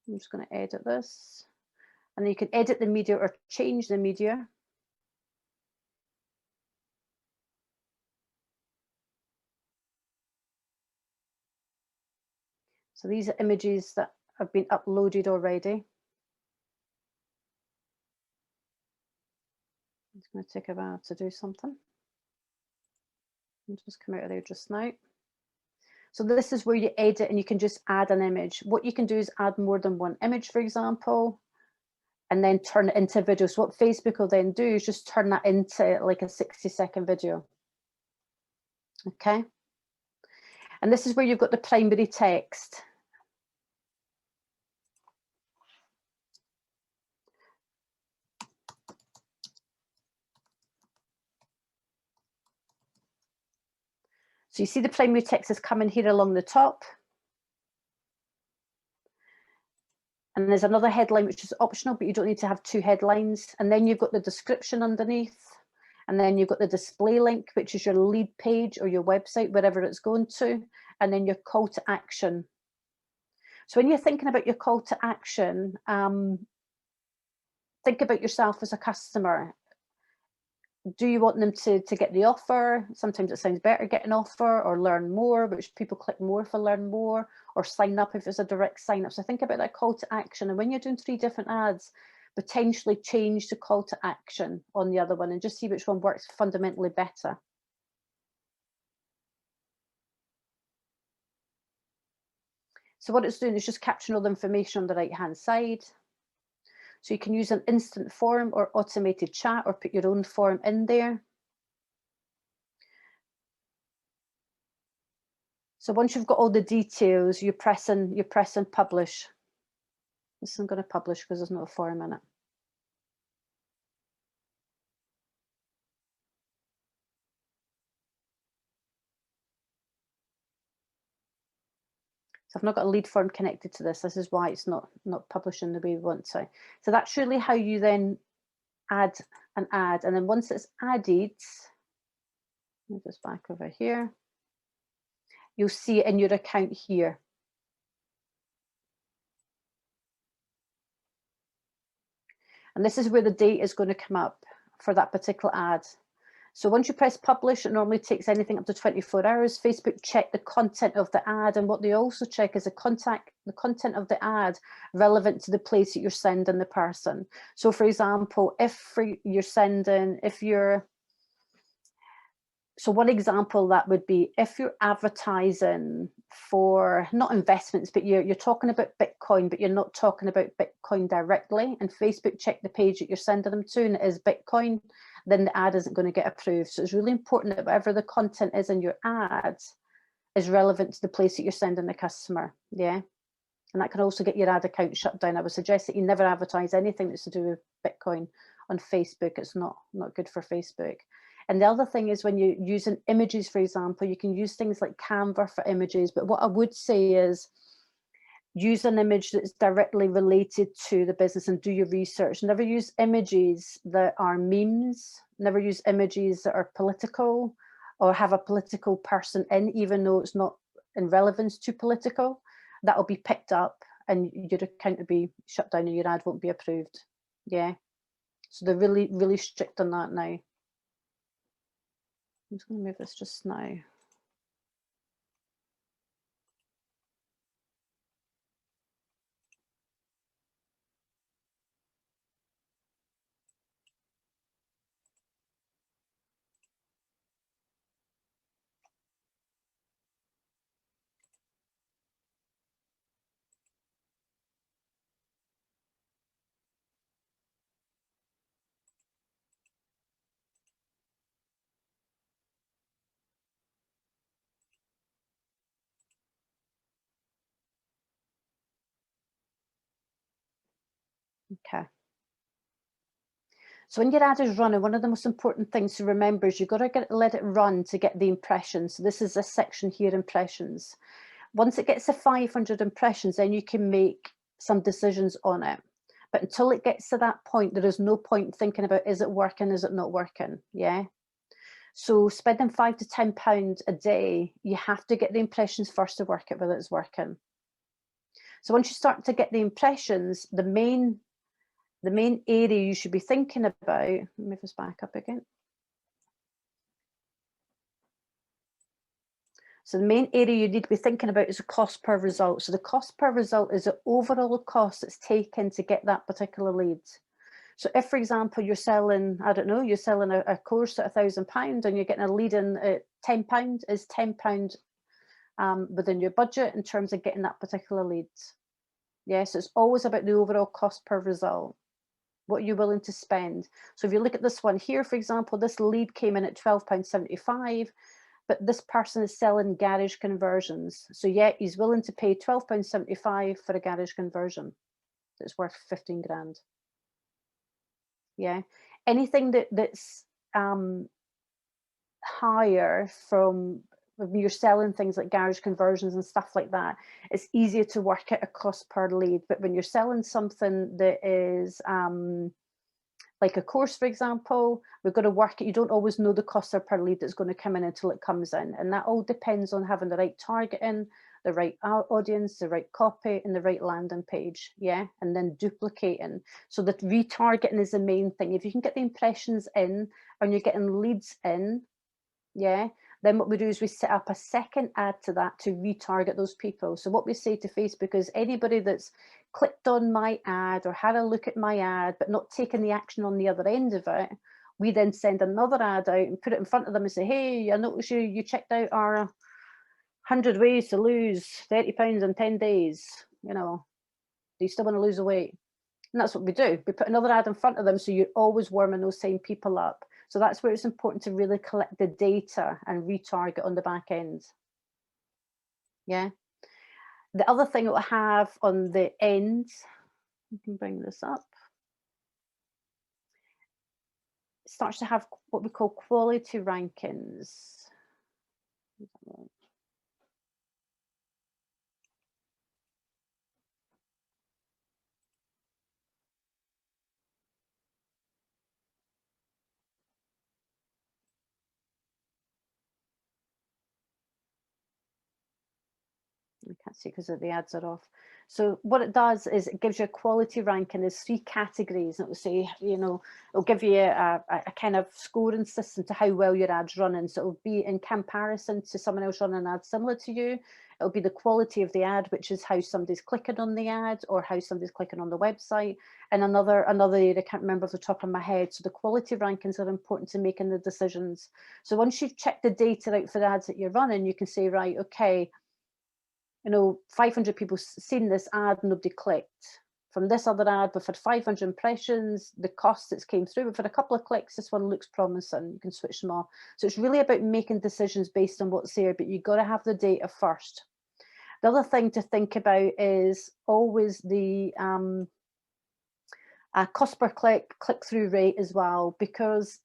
I'm just going to edit this. And then you can edit the media or change the media. So these are images that have been uploaded already. It's going to take a while to do something. I'll just come out of there just now. So this is where you edit and you can just add an image. What you can do is add more than one image, for example, and then turn it into a video. So what Facebook will then do is just turn that into like a 60-second video. Okay. And this is where you've got the primary text. So you see the primary text is coming here along the top. And there's another headline, which is optional, but you don't need to have two headlines. And then you've got the description underneath. And then you've got the display link, which is your lead page or your website, wherever it's going to. And then your call to action. So when you're thinking about your call to action, think about yourself as a customer. Do you want them to get the offer? Sometimes it sounds better get an offer, or learn more, which people click more for learn more, or sign up if it's a direct sign up. So think about that call to action. And when you're doing 3 different ads, potentially change the call to action on the other one and just see which one works fundamentally better. So what it's doing is just capturing all the information on the right hand side. So you can use an instant form or automated chat, or put your own form in there. So once you've got all the details, you're pressing publish. This isn't going to publish because there's not a form in it. So I've not got a lead form connected to this. This is why it's not publishing the way we want to. So that's really how you then add an ad. And then once it's added, move this back over here, you'll see it in your account here. And this is where the date is going to come up for that particular ad. So once you press publish, it normally takes anything up to 24 hours. Facebook check the content of the ad, and what they also check is the content of the ad relevant to the place that you're sending the person. So for example, so one example that would be if you're advertising for not investments, but you're talking about Bitcoin, but you're not talking about Bitcoin directly, and Facebook check the page that you're sending them to and it is Bitcoin, then the ad isn't going to get approved. So it's really important that whatever the content is in your ad is relevant to the place that you're sending the customer. Yeah. And that can also get your ad account shut down. I would suggest that you never advertise anything that's to do with Bitcoin on Facebook. It's not good for Facebook. And the other thing is when you're using images, for example, you can use things like Canva for images. But what I would say is use an image that's directly related to the business and do your research. Never use images that are memes. Never use images that are political or have a political person in, even though it's not in relevance to political. That will be picked up and your account will be shut down and your ad won't be approved. Yeah. So they're really, really strict on that now. I'm just going to move this just now. Okay. So when your ad is running, one of the most important things to remember is you've got to let it run to get the impressions. So this is this section here, impressions. Once it gets to 500 impressions, then you can make some decisions on it. But until it gets to that point, there is no point thinking about, is it working, is it not working? Yeah. So spending £5 to £10 a day, you have to get the impressions first to work out whether it's working. So once you start to get the impressions, the main area you should be thinking about, let me move this back up again. So the main area you need to be thinking about is the cost per result. So the cost per result is the overall cost that's taken to get that particular lead. So if, for example, you're selling, I don't know, you're selling a course at £1,000 and you're getting a lead in at £10, is £10 within your budget in terms of getting that particular lead? Yes, it's always about the overall cost per result. What you're willing to spend. So if you look at this one here, for example, this lead came in at £12.75, but this person is selling garage conversions. So yeah, he's willing to pay £12.75 for a garage conversion that's worth 15 grand. Yeah, anything that's higher from when you're selling things like garage conversions and stuff like that, it's easier to work out a cost per lead. But when you're selling something that is like a course, for example, we've got to work it. You don't always know the cost per lead that's going to come in until it comes in. And that all depends on having the right targeting, the right audience, the right copy, and the right landing page. Yeah. And then duplicating. So that retargeting is the main thing. If you can get the impressions in and you're getting leads in, yeah, then what we do is we set up a second ad to that to retarget those people. So what we say to Facebook is anybody that's clicked on my ad or had a look at my ad but not taken the action on the other end of it, we then send another ad out and put it in front of them and say, hey, I noticed you checked out our 100 ways to lose 30 pounds in 10 days. You know, do you still want to lose the weight? And that's what we do. We put another ad in front of them, so you're always warming those same people up. So that's where it's important to really collect the data and retarget on the back end. Yeah. The other thing it will have on the end, you can bring this up, it starts to have what we call quality rankings. I can't see because the ads are off. So what it does is it gives you a quality ranking. There's 3 categories. It will say, you know, it'll give you a kind of scoring system to how well your ad's running. So it'll be in comparison to someone else running an ad similar to you. It'll be the quality of the ad, which is how somebody's clicking on the ad or how somebody's clicking on the website. And another area I can't remember off the top of my head. So the quality rankings are important to making the decisions. So once you've checked the data out for the ads that you're running, you can say, right, okay, you know, 500 people seen this ad, nobody clicked. From this other ad, we've had 500 impressions, the cost that's came through, we've had a couple of clicks, this one looks promising, you can switch them off. So it's really about making decisions based on what's there, but you've got to have the data first. The other thing to think about is always the cost per click-through rate as well, because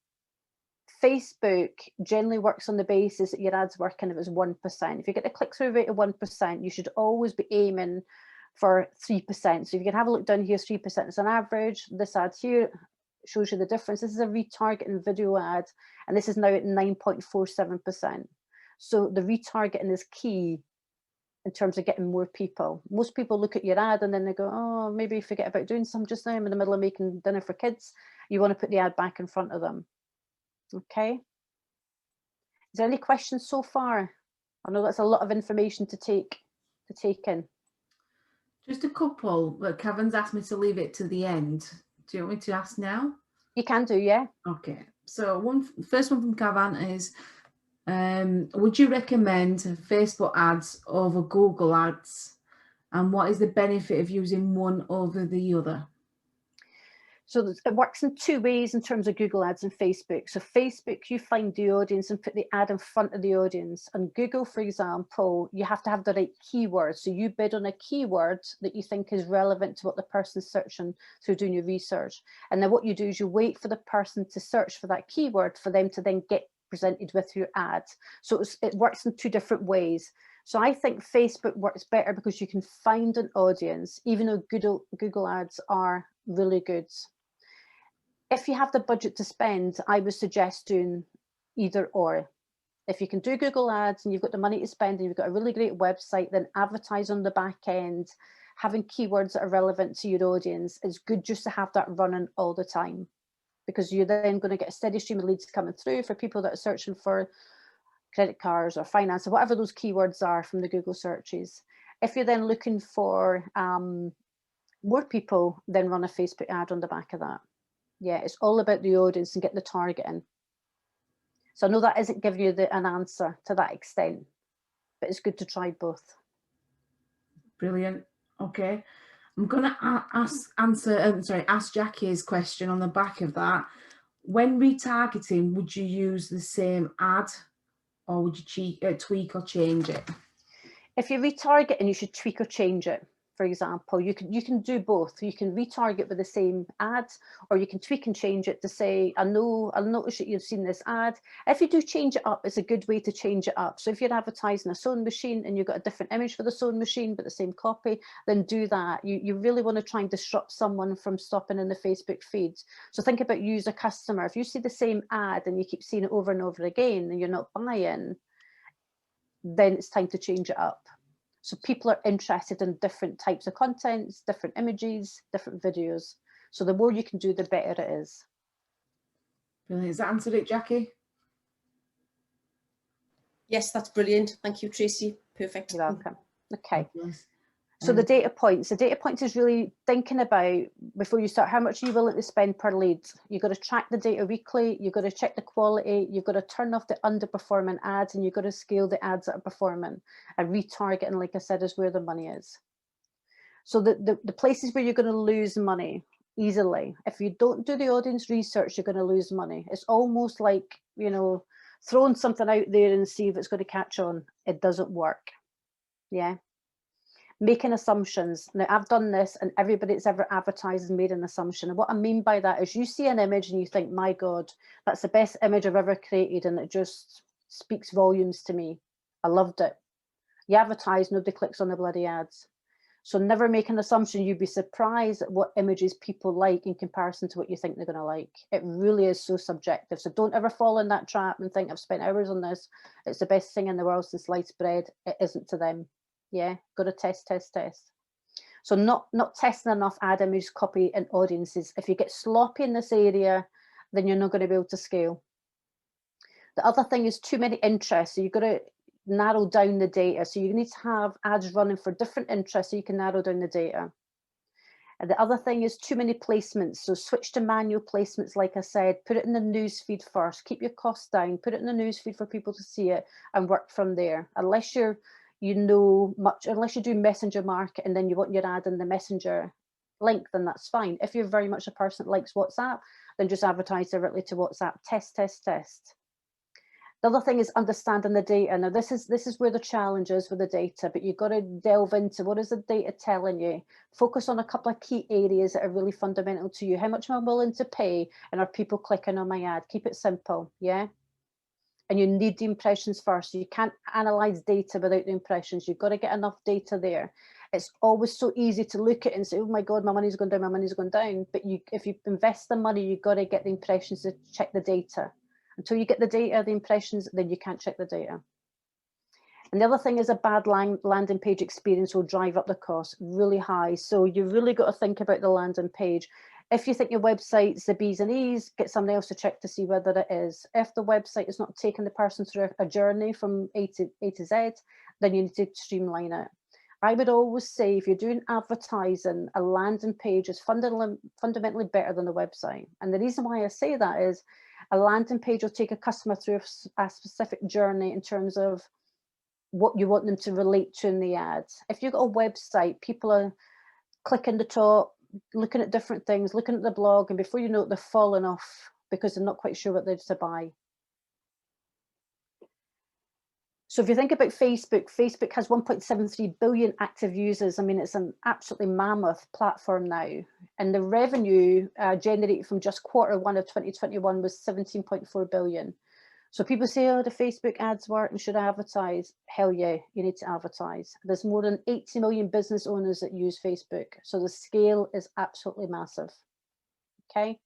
Facebook generally works on the basis that your ad's working if it's 1%. If you get a click-through rate of 1%, you should always be aiming for 3%. So if you can have a look down here, 3% is an average. This ad here shows you the difference. This is a retargeting video ad, and this is now at 9.47%. So the retargeting is key in terms of getting more people. Most people look at your ad and then they go, oh, maybe forget about doing something just now. I'm in the middle of making dinner for kids. You want to put the ad back in front of them. Okay. Is there any questions so far? I know that's a lot of information to take in. Just a couple, but Kevin's asked me to leave it to the end. Do you want me to ask now? You can do, yeah. Okay. So first one from Cavan is, would you recommend Facebook ads over Google ads? And what is the benefit of using one over the other? So it works in 2 ways in terms of Google ads and Facebook. So Facebook, you find the audience and put the ad in front of the audience. And Google, for example, you have to have the right keyword. So you bid on a keyword that you think is relevant to what the person's searching through doing your research. And then what you do is you wait for the person to search for that keyword for them to then get presented with your ad. So it works in 2 different ways. So I think Facebook works better because you can find an audience, even though Google ads are really good. If you have the budget to spend, I would suggest doing either or. If you can do Google ads and you've got the money to spend and you've got a really great website, then advertise on the back end, having keywords that are relevant to your audience. It's good just to have that running all the time, because you're then going to get a steady stream of leads coming through for people that are searching for credit cards or finance or whatever those keywords are from the Google searches. If you're then looking for more people, then run a Facebook ad on the back of that. Yeah, it's all about the audience and get the targeting. So I know that isn't giving you an answer to that extent, but it's good to try both. Brilliant. Okay, I'm going to ask Jackie's question on the back of that. When retargeting, would you use the same ad, or would you tweak or change it? If you're retargeting, you should tweak or change it. for example. You can do both. You can retarget with the same ad, or you can tweak and change it to say, I notice that you've seen this ad. If you do change it up, it's a good way to change it up. So if you're advertising a sewing machine and you've got a different image for the sewing machine but the same copy, then do that. You really want to try and disrupt someone from stopping in the Facebook feed. So think about you as a customer. If you see the same ad and you keep seeing it over and over again and you're not buying, then it's time to change it up. So people are interested in different types of contents, different images, different videos. So the more you can do, the better it is. Brilliant. Has that answered it, Jackie? Yes, that's brilliant. Thank you, Tracy. Perfect. You're welcome. Okay. Yes. So the data points is really thinking about, before you start, how much are you willing to spend per lead? You've got to track the data weekly. You've got to check the quality. You've got to turn off the underperforming ads, and you've got to scale the ads that are performing. And retargeting, like I said, is where the money is. So the places where you're going to lose money easily, if you don't do the audience research, you're going to lose money. It's almost like, you know, throwing something out there and see if it's going to catch on. It doesn't work. Yeah. Making assumptions. Now, I've done this, and everybody that's ever advertised has made an assumption. And what I mean by that is you see an image and you think, my God, that's the best image I've ever created, and it just speaks volumes to me. I loved it. You advertise, nobody clicks on the bloody ads. So never make an assumption. You'd be surprised at what images people like in comparison to what you think they're going to like. It really is so subjective. So don't ever fall in that trap and think, I've spent hours on this. It's the best thing in the world since sliced bread. It isn't to them. Yeah, got to test. So not testing enough ad image copy and audiences. If you get sloppy in this area, then you're not going to be able to scale. The other thing is too many interests. So you've got to narrow down the data. So you need to have ads running for different interests so you can narrow down the data. And the other thing is too many placements. So switch to manual placements, like I said, put it in the news feed first, keep your costs down, put it in the news feed for people to see it and work from there. Unless you do messenger market and then you want your ad in the messenger link, then that's fine. If you're very much a person that likes WhatsApp, then just advertise directly to WhatsApp. Test. The other thing is understanding the data. Now, this is where the challenge is with the data, but you've got to delve into what is the data telling you. Focus on a couple of key areas that are really fundamental to you. How much am I willing to pay? And are people clicking on my ad? Keep it simple, yeah? And you need the impressions first. You can't analyze data without the impressions. You've got to get enough data there. It's always so easy to look at it and say, oh my God, my money's going down, But if you invest the money, you've got to get the impressions to check the data. Until you get the data, the impressions, then you can't check the data. And the other thing is a bad landing page experience will drive up the cost really high. So you really got to think about the landing page. If you think your website's the B's and E's, get somebody else to check to see whether it is. If the website is not taking the person through a journey from A to Z, then you need to streamline it. I would always say if you're doing advertising, a landing page is fundamentally better than the website. And the reason why I say that is a landing page will take a customer through a specific journey in terms of what you want them to relate to in the ads. If you've got a website, people are clicking the top, looking at different things, looking at the blog, and before you know it, they're falling off because they're not quite sure what they're to buy. So if you think about Facebook has 1.73 billion active users. I mean, it's an absolutely mammoth platform now. And the revenue generated from just Q1 of 2021 was 17.4 billion. So people say, oh, the Facebook ads work and should I advertise? Hell yeah, you need to advertise. There's more than 80 million business owners that use Facebook. So the scale is absolutely massive. Okay.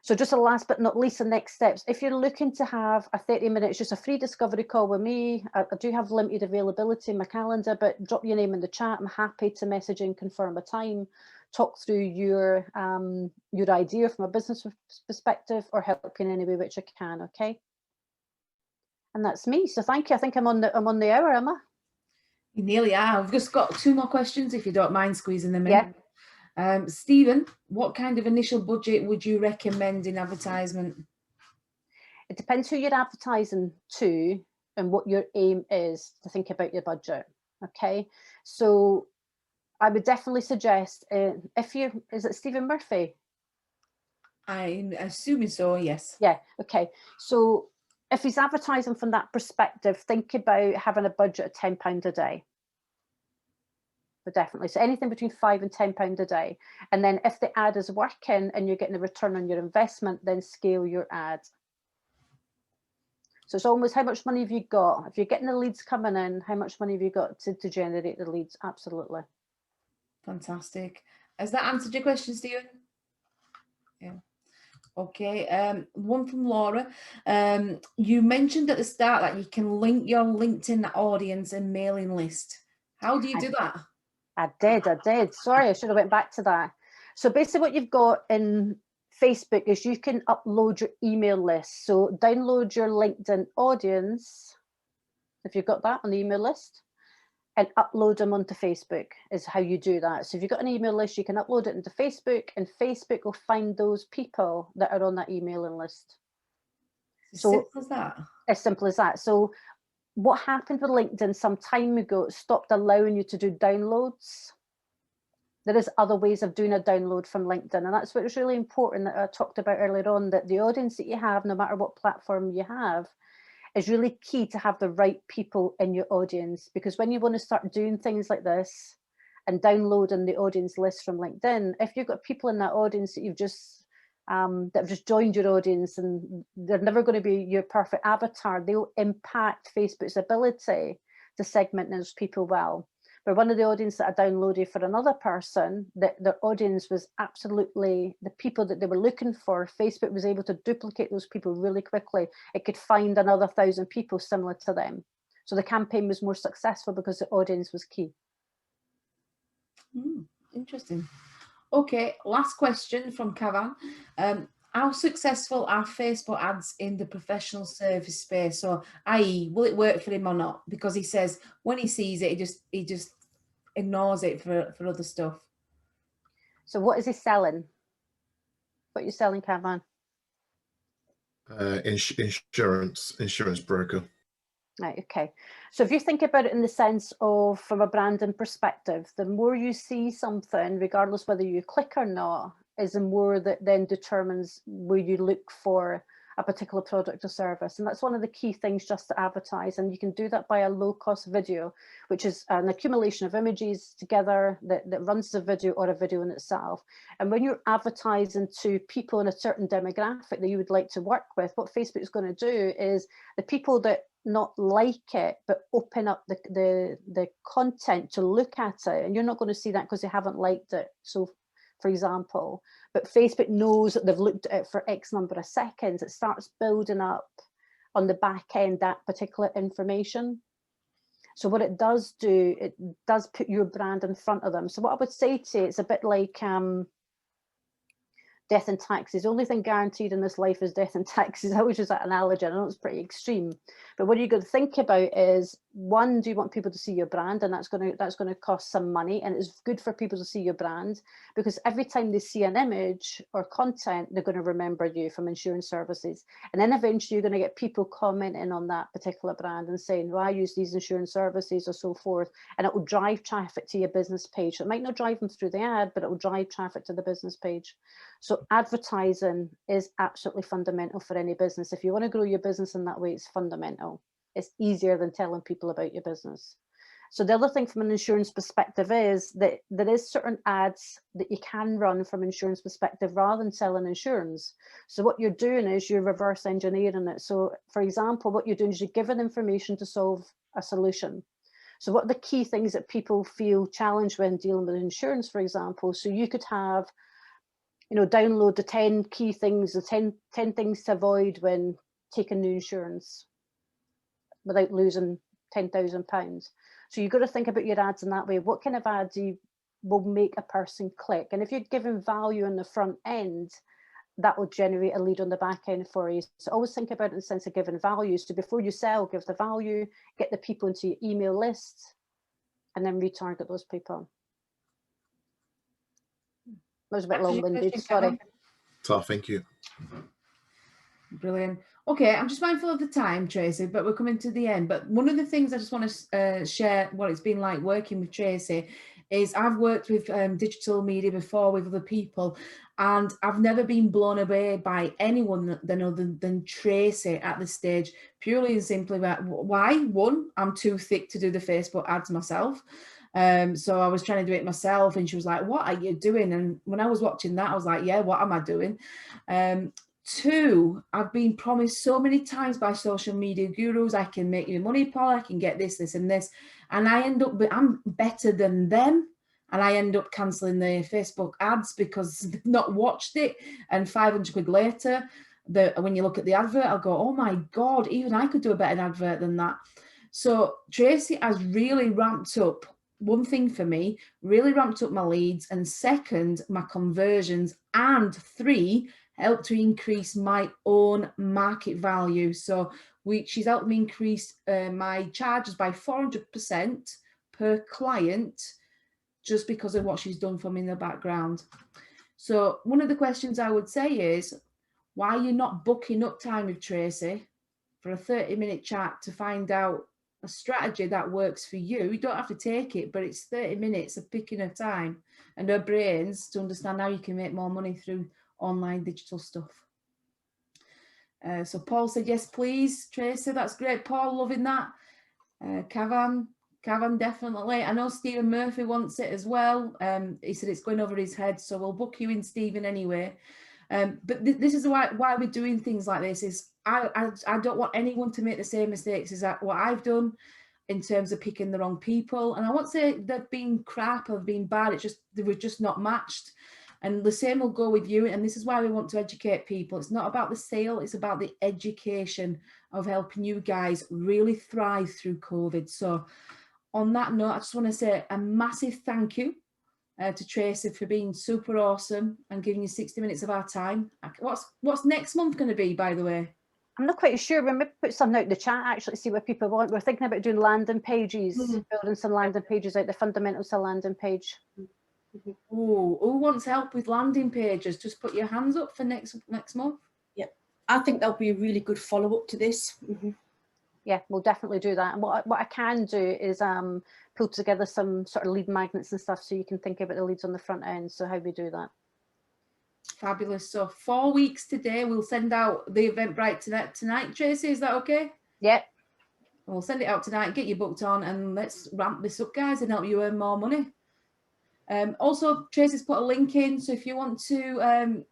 So just the last but not least, the next steps. If you're looking to have a 30 minutes, just a free discovery call with me, I do have limited availability in my calendar, but drop your name in the chat. I'm happy to message and confirm a time, talk through your idea from a business perspective or help you in any way which I can, okay? And that's me. So thank you. I think I'm on the hour, am I? You nearly are. I've just got 2 more questions if you don't mind squeezing them in. Yeah. Stephen, what kind of initial budget would you recommend in advertisement? It depends who you're advertising to and what your aim is to think about your budget. Okay, so I would definitely suggest is it Stephen Murphy? I'm assuming so, yes. Yeah, okay. So if he's advertising from that perspective, think about having a budget of £10 a day. but definitely. So anything between £5 and £10 a day. And then if the ad is working and you're getting a return on your investment, then scale your ad. So it's almost how much money have you got? If you're getting the leads coming in, how much money have you got to generate the leads? Absolutely. Fantastic. Has that answered your question, Stephen? Yeah. Okay. One from Laura. You mentioned at the start that you can link your LinkedIn audience and mailing list. How do you do that? I did. Sorry, I should have went back to that. So basically what you've got in Facebook is you can upload your email list. So download your LinkedIn audience, if you've got that on the email list, and upload them onto Facebook is how you do that. So if you've got an email list, you can upload it into Facebook, and Facebook will find those people that are on that emailing list. As So simple as that. As simple as that. So what happened with LinkedIn some time ago, it stopped allowing you to do downloads. There is other ways of doing a download from LinkedIn, and that's what was really important that I talked about earlier on, that the audience that you have, no matter what platform you have, is really key to have the right people in your audience. Because when you want to start doing things like this and downloading the audience list from LinkedIn, if you've got people in that audience that you've just that have just joined your audience and they're never going to be your perfect avatar, they'll impact Facebook's ability to segment those people well. But one of the audience that I downloaded for another person, that their audience was absolutely the people that they were looking for. Facebook was able to duplicate those people really quickly. It could find another 1,000 people similar to them. So the campaign was more successful because the audience was key. Interesting. Okay, last question from Kavan. How successful are Facebook ads in the professional service space? So, i.e., will it work for him or not? Because he says when he sees it, he just ignores it for other stuff. So what is he selling? What are you selling, Kavan? Insurance broker. Right, okay. So if you think about it in the sense of, from a branding perspective, the more you see something, regardless whether you click or not, is the more that then determines where you look for a particular product or service. And that's one of the key things just to advertise. And you can do that by a low-cost video, which is an accumulation of images together that runs as a video or a video in itself. And when you're advertising to people in a certain demographic that you would like to work with, what Facebook is going to do is the people that not like it but open up the content to look at it, and you're not going to see that because they haven't liked it. So for example, but Facebook knows that they've looked at it for X number of seconds. It starts building up on the back end that particular information. So what it does do, it does put your brand in front of them. So what I would say to you, it's a bit like death and taxes. The only thing guaranteed in this life is death and taxes. I always use that analogy. I know it's pretty extreme, but what you're going to think about is, one, do you want people to see your brand? And that's going to cost some money, and it's good for people to see your brand, because every time they see an image or content, they're going to remember you from insurance services. And then eventually you're going to get people commenting on that particular brand and saying, well, I use these insurance services or so forth, and it will drive traffic to your business page. So it might not drive them through the ad, but it will drive traffic to the business page. So advertising is absolutely fundamental for any business. If you want to grow your business in that way, it's fundamental. It's easier than telling people about your business. So the other thing from an insurance perspective is that there is certain ads that you can run from insurance perspective rather than selling insurance. So what you're doing is you're reverse engineering it. So for example, what you're doing is you're giving information to solve a solution. So what are the key things that people feel challenged when dealing with insurance, for example? So you could have, download the 10 key things, the 10 things to avoid when taking new insurance without losing £10,000. So you've got to think about your ads in that way. What kind of ads will make a person click? And if you're giving value on the front end, that will generate a lead on the back end for you. So always think about it in the sense of giving value. So before you sell, give the value, get the people into your email list, and then retarget those people. That was a bit long-winded, sorry. So thank you. Brilliant. Okay, I'm just mindful of the time, Tracy, but we're coming to the end. But one of the things I just want to share what it's been like working with Tracy is I've worked with digital media before with other people, and I've never been blown away by anyone other than Tracy at this stage, purely and simply about why? One, I'm too thick to do the Facebook ads myself. So I was trying to do it myself, and she was like, what are you doing? And when I was watching that, I was like, yeah, what am I doing? 2, I've been promised so many times by social media gurus, I can make you money, Paul, I can get this, this and this. And I end up, I'm better than them. And I end up cancelling the Facebook ads because they've not watched it. And 500 quid later, when you look at the advert, I'll go, oh my God, even I could do a better advert than that. So Tracy has really ramped up, one thing for me, really ramped up my leads, and 2nd, my conversions, and 3, helped to increase my own market value. So she's helped me increase my charges by 400% per client, just because of what she's done for me in the background. So one of the questions I would say is, why are you not booking up time with Tracy for a 30-minute chat to find out a strategy that works for you? You don't have to take it, but it's 30 minutes of picking her time and her brains to understand how you can make more money through online digital stuff. So Paul said, yes, please, Tracy. That's great. Paul, loving that. Cavan, definitely. I know Stephen Murphy wants it as well. He said it's going over his head, so we'll book you in, Stephen, anyway. But this is why we're doing things like this. Is I don't want anyone to make the same mistakes as what I've done in terms of picking the wrong people. And I won't say they've been crap or been bad. It's just they were just not matched. And the same will go with you. And this is why we want to educate people. It's not about the sale. It's about the education of helping you guys really thrive through COVID. So on that note, I just want to say a massive thank you to Tracy for being super awesome and giving you 60 minutes of our time. What's next month going to be, by the way? I'm not quite sure. We may put something out in the chat actually to see what people want. We're thinking about doing landing pages, building some landing pages out, the fundamentals of landing page. Oh, who wants help with landing pages? Just put your hands up for next month. Yeah, I think that'll be a really good follow-up to this. Yeah, we'll definitely do that. And what I can do is pull together some sort of lead magnets and stuff so you can think about the leads on the front end. So how we do that. Fabulous. So 4 weeks today, we'll send out the Eventbrite tonight. Tracy, is that okay? Yep. We'll send it out tonight, get you booked on, and let's ramp this up, guys, and help you earn more money. Also, Tracy's put a link in, so if you want to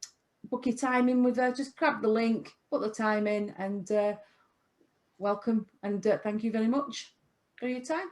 book your time in with her, just grab the link, put the time in, and welcome, and thank you very much for your time.